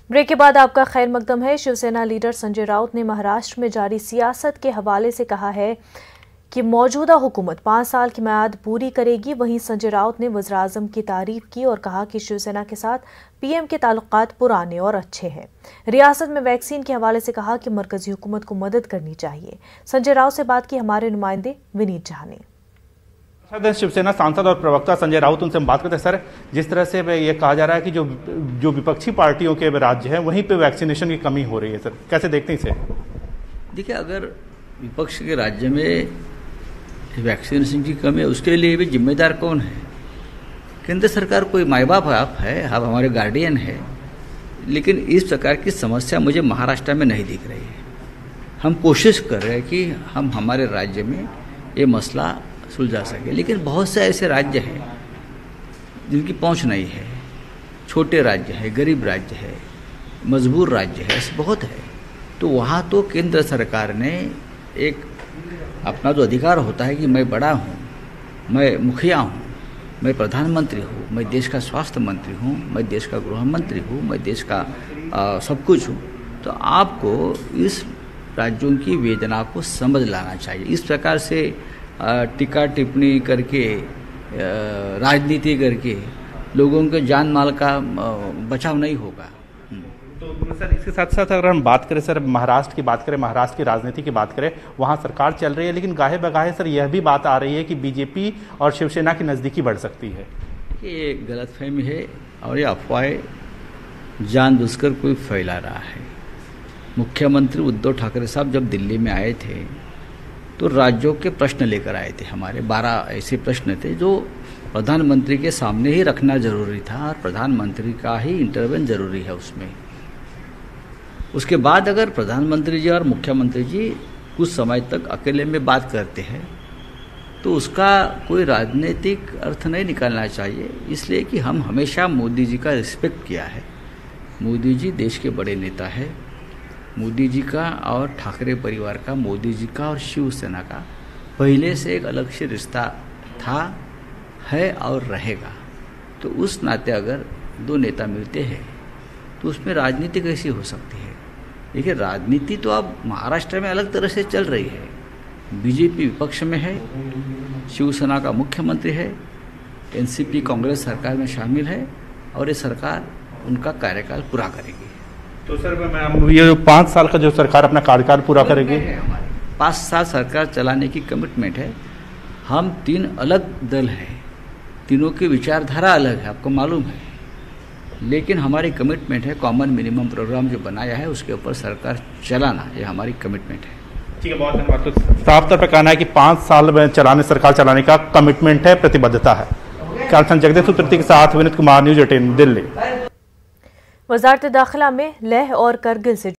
Break के बाद आपका खैर मकदम है। शिवसेना लीडर संजय राउत ने महाराष्ट्र में जारी सियासत के हवाले से कहा है कि मौजूदा हुकूमत 5 साल की मियाद पूरी करेगी। वहीं संजय राउत ने वज़ीर-ए-आज़म की तारीफ की और कहा कि शिवसेना के साथ पीएम के ताल्लुकात पुराने और अच्छे हैं। रियासत में वैक्सीन के हवाले से कहा कि मरकजी हुकूमत को मदद करनी चाहिए। संजय राउत से बात की हमारे नुमाइंदे विनीत झा ने। शिवसेना सांसद और प्रवक्ता संजय राउत, उनसे हम बात करते हैं। सर, जिस तरह से ये कहा जा रहा है कि जो विपक्षी पार्टियों के राज्य हैं वहीं पे वैक्सीनेशन की कमी हो रही है, सर कैसे देखते हैं इसे? देखिए, अगर विपक्ष के राज्य में वैक्सीनेशन की कमी है, उसके लिए भी जिम्मेदार कौन है? केंद्र सरकार। कोई माई बाप आप है, आप हमारे गार्डियन है, लेकिन इस प्रकार की समस्या मुझे महाराष्ट्र में नहीं दिख रही है। हम कोशिश कर रहे हैं कि हम हमारे राज्य में ये मसला सुलझा सके, लेकिन बहुत से ऐसे राज्य हैं जिनकी पहुंच नहीं है। छोटे राज्य है, गरीब राज्य है, मजबूर राज्य है, ऐसे बहुत है। तो वहाँ तो केंद्र सरकार ने एक अपना जो अधिकार होता है कि मैं बड़ा हूँ, मैं मुखिया हूँ, मैं प्रधानमंत्री हूँ, मैं देश का स्वास्थ्य मंत्री हूँ, मैं देश का गृह मंत्री हूँ, मैं देश का सब कुछ हूँ, तो आपको इस राज्यों की वेदना को समझ लाना चाहिए। इस प्रकार से टीका टिप्पणी करके, राजनीति करके लोगों के जान माल का बचाव नहीं होगा। तो सर, इसके साथ साथ अगर हम बात करें सर, महाराष्ट्र की बात करें, महाराष्ट्र की राजनीति की बात करें, वहाँ सरकार चल रही है, लेकिन गाहे बगाहे सर यह भी बात आ रही है कि बीजेपी और शिवसेना की नज़दीकी बढ़ सकती है। ये गलतफहमी है और ये अफवाहें जानबूझकर कोई फैला रहा है। मुख्यमंत्री उद्धव ठाकरे साहब जब दिल्ली में आए थे तो राज्यों के प्रश्न लेकर आए थे। हमारे 12 ऐसे प्रश्न थे जो प्रधानमंत्री के सामने ही रखना जरूरी था और प्रधानमंत्री का ही इंटरवेंशन जरूरी है उसमें। उसके बाद अगर प्रधानमंत्री जी और मुख्यमंत्री जी कुछ समय तक अकेले में बात करते हैं तो उसका कोई राजनीतिक अर्थ नहीं निकालना चाहिए, इसलिए कि हम हमेशा मोदी जी का रिस्पेक्ट किया है। मोदी जी देश के बड़े नेता है। मोदी जी का और ठाकरे परिवार का, मोदी जी का और शिवसेना का पहले से एक अलग से रिश्ता था, है और रहेगा। तो उस नाते अगर दो नेता मिलते हैं तो उसमें राजनीति कैसी हो सकती है? देखिए, राजनीति तो अब महाराष्ट्र में अलग तरह से चल रही है। बीजेपी विपक्ष में है, शिवसेना का मुख्यमंत्री है, एनसीपी कांग्रेस सरकार में शामिल है और ये सरकार उनका कार्यकाल पूरा करेगी। तो सर, मैम ये जो 5 साल का जो सरकार अपना कार्यकाल पूरा करेगी, 5 साल सरकार चलाने की कमिटमेंट है। हम 3 अलग दल हैं, तीनों की विचारधारा अलग है, आपको मालूम है, लेकिन हमारी कमिटमेंट है कॉमन मिनिमम प्रोग्राम जो बनाया है उसके ऊपर सरकार चलाना, ये हमारी कमिटमेंट है। ठीक है, बहुत धन्यवाद। तो साफ तौर पर कहना है कि 5 साल में सरकार चलाने का कमिटमेंट है, प्रतिबद्धता है। कैमरामैन जगदीश सूत्रती के साथ विनीत कुमार, न्यूज़ 18 दिल्ली। वज़ारत दाखिला में लेह और करगिल से